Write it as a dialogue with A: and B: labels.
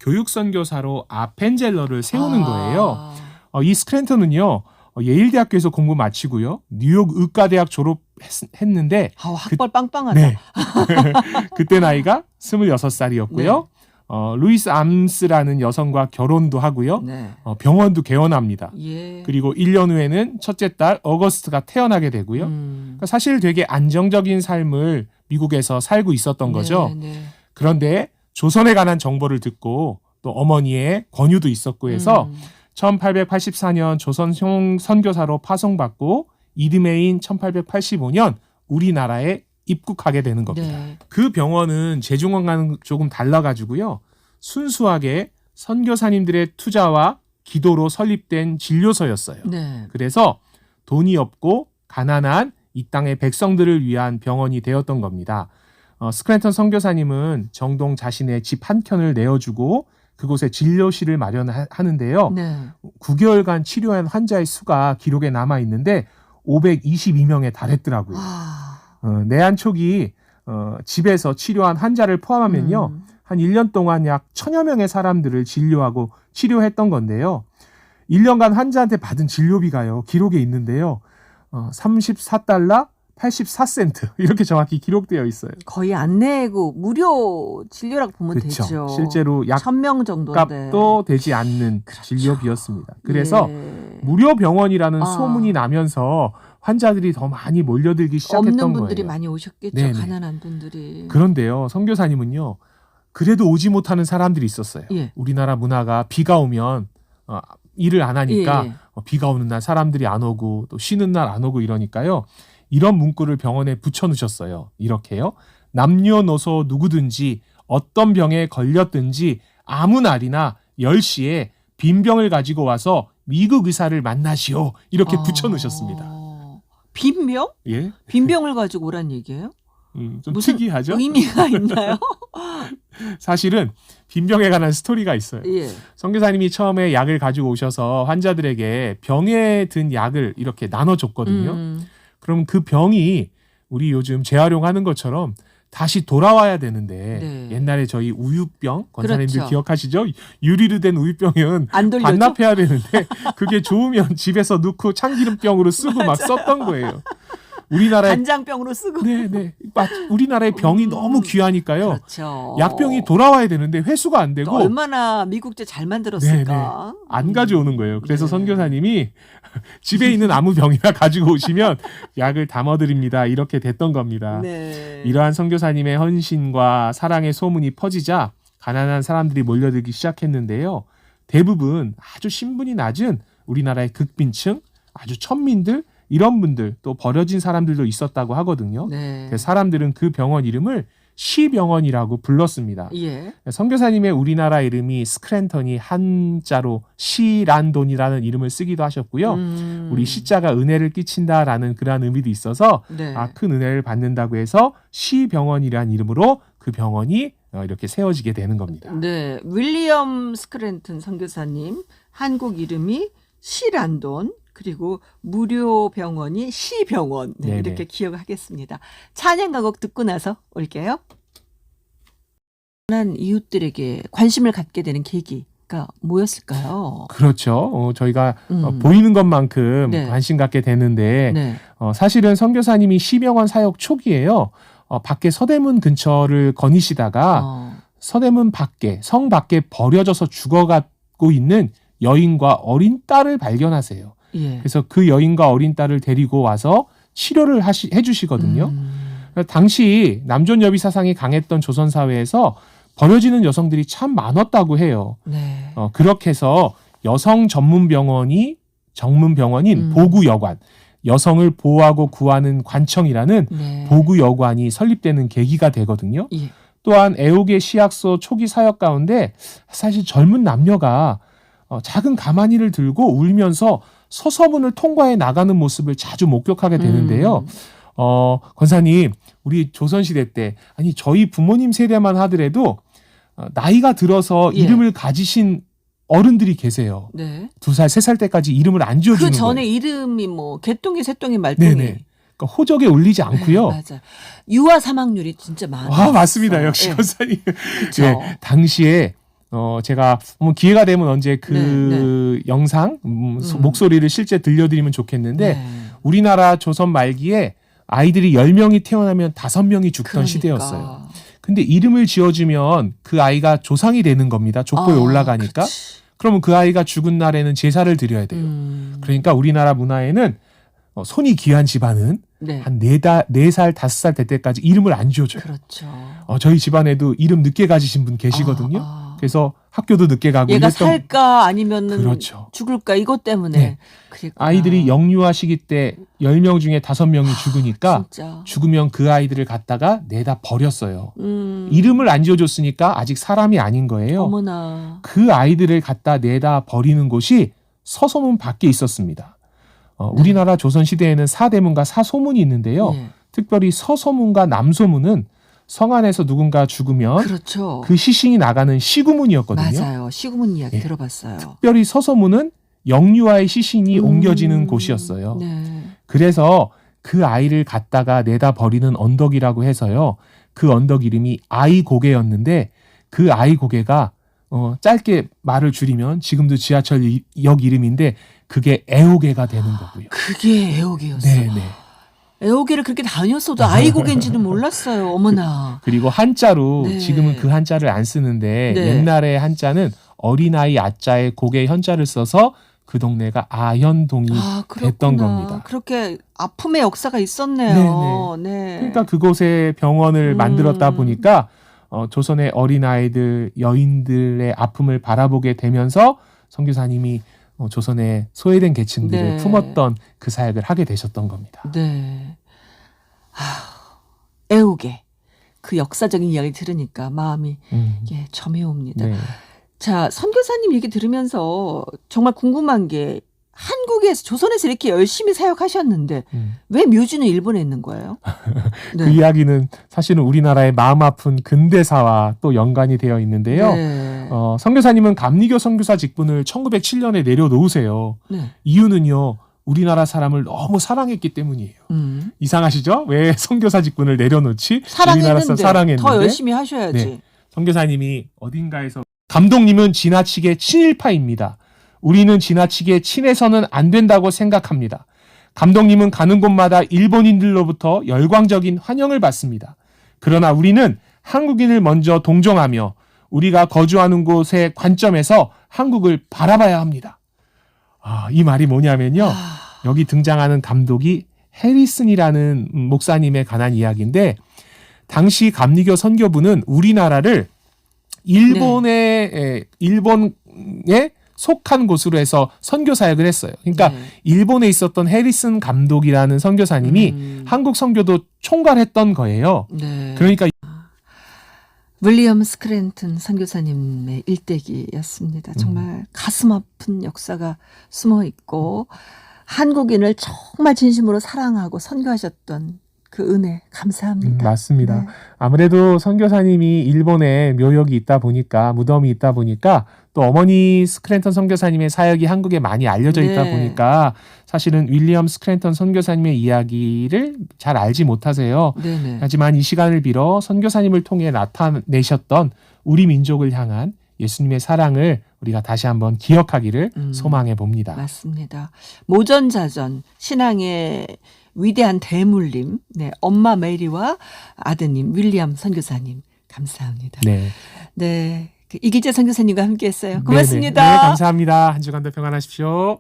A: 교육선교사로 아펜젤러를 세우는 거예요. 이 스크랜턴은요. 예일대학교에서 공부 마치고요. 뉴욕 의과대학 졸업했는데
B: 학벌 빵빵하다.
A: 네. 그때 나이가 26살이었고요. 루이스 암스라는 여성과 결혼도 하고요.
B: 네.
A: 병원도 개원합니다.
B: 예.
A: 그리고 1년 후에는 첫째 딸 어거스트가 태어나게 되고요. 그러니까 사실 되게 안정적인 삶을 미국에서 살고 있었던 거죠.
B: 네.
A: 그런데 조선에 관한 정보를 듣고 또 어머니의 권유도 있었고 해서 1884년 조선 선교사로 파송받고 이듬해인 1885년 우리나라에 입국하게 되는 겁니다.
B: 네.
A: 그 병원은 제중원과는 조금 달라가지고요. 순수하게 선교사님들의 투자와 기도로 설립된 진료소였어요.
B: 네.
A: 그래서 돈이 없고 가난한 이 땅의 백성들을 위한 병원이 되었던 겁니다. 스크랜턴 선교사님은 정동 자신의 집 한 켠을 내어주고 그곳에 진료실을 마련하는데요.
B: 네.
A: 9개월간 치료한 환자의 수가 기록에 남아 있는데 522명에 달했더라고요. 내한 초기 집에서 치료한 환자를 포함하면요. 한 1년 동안 약 1000여 명의 사람들을 진료하고 치료했던 건데요. 1년간 환자한테 받은 진료비가요. 기록에 있는데요. 34달러 84센트 이렇게 정확히 기록되어 있어요.
B: 거의 안 내고 무료 진료라고 보면
A: 그렇죠.
B: 되죠.
A: 실제로 약
B: 1000명 정도인데.
A: 값도 되지 않는
B: 그렇죠.
A: 진료비였습니다. 그래서
B: 예.
A: 무료 병원이라는 소문이 나면서 환자들이 더 많이 몰려들기 시작했던
B: 없는 분들이
A: 거예요.
B: 많이 오셨겠죠.
A: 네네.
B: 가난한 분들이.
A: 그런데요. 선교사님은요. 그래도 오지 못하는 사람들이 있었어요.
B: 예.
A: 우리나라 문화가 비가 오면 일을 안 하니까
B: 예.
A: 비가 오는 날 사람들이 안 오고 또 쉬는 날 안 오고 이러니까요. 이런 문구를 병원에 붙여놓으셨어요. 이렇게요. 남녀노소 누구든지 어떤 병에 걸렸든지 아무 날이나 10시에 빈병을 가지고 와서 미국 의사를 만나시오. 이렇게 붙여놓으셨습니다.
B: 빈병?
A: 예?
B: 빈병을 가지고 오란 얘기예요?
A: 좀
B: 무슨
A: 특이하죠?
B: 의미가 있나요?
A: 사실은 빈병에 관한 스토리가 있어요.
B: 예.
A: 선교사님이 처음에 약을 가지고 오셔서 환자들에게 병에 든 약을 이렇게 나눠줬거든요. 그럼 그 병이 우리 요즘 재활용하는 것처럼 다시 돌아와야 되는데
B: 네.
A: 옛날에 저희 우유병 권사님들
B: 그렇죠.
A: 기억하시죠? 유리로 된 우유병은
B: 안 돌려줘?
A: 반납해야 되는데 그게 좋으면 집에서 넣고 참기름병으로 쓰고 막 썼던 거예요. 우리나라의
B: 간장병으로 쓰고.
A: 네네 우리나라의 병이 너무 귀하니까요.
B: 그렇죠.
A: 약병이 돌아와야 되는데 회수가 안 되고
B: 얼마나 미국제 잘 만들었을까.
A: 안 가져오는 거예요. 그래서
B: 네.
A: 선교사님이 집에 있는 아무 병이나 가지고 오시면 약을 담아드립니다. 이렇게 됐던 겁니다.
B: 네.
A: 이러한 선교사님의 헌신과 사랑의 소문이 퍼지자 가난한 사람들이 몰려들기 시작했는데요. 대부분 아주 신분이 낮은 우리나라의 극빈층, 아주 천민들 이런 분들 또 버려진 사람들도 있었다고 하거든요.
B: 네.
A: 그래서 사람들은 그 병원 이름을 시병원이라고 불렀습니다.
B: 예.
A: 선교사님의 우리나라 이름이 스크랜턴이 한자로 시란돈이라는 이름을 쓰기도 하셨고요. 우리 시자가 은혜를 끼친다라는 그러한 의미도 있어서
B: 네.
A: 큰 은혜를 받는다고 해서 시병원이라는 이름으로 그 병원이 이렇게 세워지게 되는 겁니다.
B: 네. 윌리엄 스크랜턴 선교사님 한국 이름이 시란돈 그리고 무료 병원이 시병원 네, 이렇게 기억하겠습니다. 찬양가곡 듣고 나서 올게요. 난 이웃들에게 관심을 갖게 되는 계기가 뭐였을까요?
A: 그렇죠. 저희가 보이는 것만큼
B: 네.
A: 관심 갖게 되는데
B: 네.
A: 사실은 선교사님이 시병원 사역 초기에요. 밖에 서대문 근처를 거니시다가 서대문 밖에 성 밖에 버려져서 죽어가고 있는 여인과 어린 딸을 발견하세요.
B: 예.
A: 그래서 그 여인과 어린 딸을 데리고 와서 치료를 해주시거든요. 당시 남존 여비 사상이 강했던 조선 사회에서 버려지는 여성들이 참 많았다고 해요.
B: 네.
A: 그렇게 해서 여성 전문 병원인 보구여관, 여성을 보호하고 구하는 관청이라는
B: 네.
A: 보구여관이 설립되는 계기가 되거든요.
B: 예.
A: 또한 애옥의 시약소 초기 사역 가운데 사실 젊은 남녀가 작은 가마니를 들고 울면서 서서문을 통과해 나가는 모습을 자주 목격하게 되는데요. 권사님, 우리 조선시대 때, 아니, 저희 부모님 세대만 하더라도 나이가 들어서
B: 예.
A: 이름을 가지신 어른들이 계세요.
B: 네.
A: 2살, 3살 때까지 이름을 안 지어주는
B: 그 전에
A: 거예요.
B: 이름이 뭐 개똥이, 새똥이, 말똥이.
A: 네네. 그러니까 호적에 올리지 않고요.
B: 맞아. 유아 사망률이 진짜 많아요.
A: 맞습니다. 역시
B: 예.
A: 권사님.
B: 그렇죠.
A: 예, 당시에 제가 기회가 되면 언제 그 영상 목소리를 실제 들려드리면 좋겠는데
B: 네.
A: 우리나라 조선 말기에 아이들이 10명이 태어나면 5명이 죽던
B: 그러니까.
A: 시대였어요. 근데 이름을 지어주면 그 아이가 조상이 되는 겁니다. 족보에 올라가니까.
B: 그치.
A: 그러면 그 아이가 죽은 날에는 제사를 드려야 돼요. 그러니까 우리나라 문화에는 손이 귀한 집안은 한 4살, 5살 될 때까지 이름을 안 지어줘요.
B: 그렇죠.
A: 저희 집안에도 이름 늦게 가지신 분 계시거든요. 그래서 학교도 늦게 가고
B: 얘가
A: 이랬던
B: 살까 아니면은
A: 그렇죠.
B: 죽을까 이것 때문에
A: 네.
B: 그랬구나.
A: 아이들이 영유아 시기 때 10명 중에 5명이 죽으니까
B: 진짜.
A: 죽으면 그 아이들을 갖다가 내다 버렸어요. 이름을 안 지어줬으니까 아직 사람이 아닌 거예요.
B: 어머나.
A: 그 아이들을 갖다 내다 버리는 곳이 서소문 밖에 있었습니다. 우리나라 조선시대에는 사대문과 사소문이 있는데요.
B: 예.
A: 특별히 서소문과 남소문은 성 안에서 누군가 죽으면
B: 그렇죠.
A: 그 시신이 나가는 시구문이었거든요.
B: 맞아요. 시구문 이야기
A: 예.
B: 들어봤어요.
A: 특별히 서소문은 영유아의 시신이 옮겨지는 곳이었어요.
B: 네.
A: 그래서 그 아이를 갖다가 내다 버리는 언덕이라고 해서요. 그 언덕 이름이 아이고개였는데 그 아이고개가 짧게 말을 줄이면 지금도 지하철역 이름인데 그게 애호개가 되는 거고요.
B: 그게 애호개였어.
A: 네네.
B: 애호개를 그렇게 다녔어도 아이고개인지는 몰랐어요. 어머나.
A: 그리고 한자로
B: 네.
A: 지금은 그 한자를 안 쓰는데
B: 네.
A: 옛날에 한자는 어린아이 아자에 고개 현자를 써서 그 동네가 아현동이 됐던 겁니다.
B: 그렇게 아픔의 역사가 있었네요. 네.
A: 그러니까 그곳에 병원을 만들었다 보니까 조선의 어린아이들, 여인들의 아픔을 바라보게 되면서 선교사님이 조선의 소외된 계층들을
B: 네.
A: 품었던 그 사역을 하게 되셨던 겁니다.
B: 네. 애호개. 그 역사적인 이야기 들으니까 마음이 점이 옵니다.
A: 네.
B: 자, 선교사님 얘기 들으면서 정말 궁금한 게 한국에서 조선에서 이렇게 열심히 사역하셨는데 왜 묘지는 일본에 있는 거예요? 네.
A: 그 이야기는 사실은 우리나라의 마음 아픈 근대사와 또 연관이 되어 있는데요.
B: 네.
A: 선교사님은 감리교 선교사 직분을 1907년에 내려놓으세요.
B: 네.
A: 이유는요. 우리나라 사람을 너무 사랑했기 때문이에요. 이상하시죠? 왜 선교사 직분을 내려놓지? 우리나라 사람 사랑했는데.
B: 더 열심히 하셔야지.
A: 네. 선교사님이 어딘가에서 감독님은 지나치게 친일파입니다. 우리는 지나치게 친해서는 안 된다고 생각합니다. 감독님은 가는 곳마다 일본인들로부터 열광적인 환영을 받습니다. 그러나 우리는 한국인을 먼저 동정하며 우리가 거주하는 곳의 관점에서 한국을 바라봐야 합니다. 이 말이 뭐냐면요. 여기 등장하는 감독이 해리슨이라는 목사님에 관한 이야기인데 당시 감리교 선교부는 우리나라를 일본에 속한 곳으로 해서 선교 사역을 했어요. 그러니까 일본에 있었던 해리슨 감독이라는 선교사님이 한국 선교도 총괄했던 거예요.
B: 네.
A: 그러니까
B: 윌리엄 스크랜튼 선교사님의 일대기였습니다. 정말 가슴 아픈 역사가 숨어 있고 한국인을 정말 진심으로 사랑하고 선교하셨던 그 은혜 감사합니다.
A: 맞습니다.
B: 네.
A: 아무래도 선교사님이 일본에 묘역이 있다 보니까 무덤이 있다 보니까 또 어머니 스크랜턴 선교사님의 사역이 한국에 많이 알려져 있다 보니까 사실은 윌리엄 스크랜턴 선교사님의 이야기를 잘 알지 못하세요.
B: 네네.
A: 하지만 이 시간을 빌어 선교사님을 통해 나타내셨던 우리 민족을 향한 예수님의 사랑을 우리가 다시 한번 기억하기를 소망해 봅니다.
B: 맞습니다. 모전자전 신앙의 위대한 대물림, 네, 엄마 메리와 아드님 윌리엄 선교사님 감사합니다.
A: 네.
B: 네, 이기재 선교사님과 함께했어요. 고맙습니다.
A: 네, 감사합니다. 한 주간도 평안하십시오.